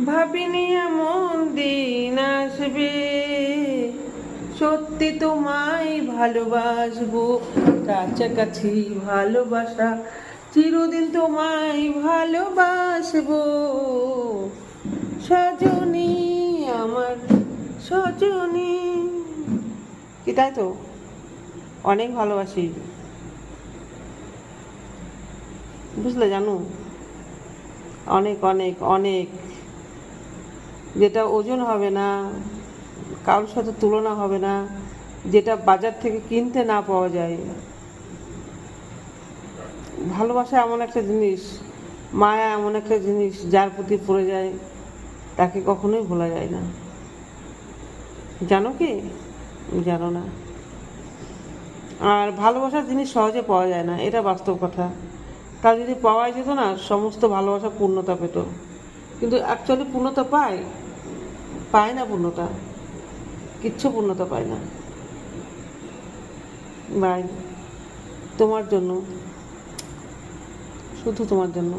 ভাবিনি এমন দিন আসবে, সত্যি তোমায় ভালোবাসবো, কাছাকাছি ভালোবাসা, চিরদিন তোমায় ভালোবাসবো, সজনী আমার সজনী। কি তাই তো? অনেক ভালোবাসি, বুঝলে জানো? অনেক অনেক অনেক, যেটা ওজন হবে না, কারোর সাথে তুলনা হবে না, যেটা বাজার থেকে কিনতে না পাওয়া যায়। ভালোবাসা এমন একটা জিনিস, মায়া এমন একটা জিনিস, যার প্রতি পড়ে যায় তাকে কখনোই ভোলা যায় না। জানো কি? জানো না। আর ভালোবাসার জিনিস সহজে পাওয়া যায় না, এটা বাস্তব কথা। তা যদি পাওয়াই যেত না, সমস্ত ভালোবাসা পূর্ণতা পেত। কিন্তু অ্যাকচুয়ালি পূর্ণতা পায়? পায় না পূর্ণতা, কিচ্ছু পূর্ণতা পায় না। বাই, তোমার জন্য, শুধু তোমার জন্য।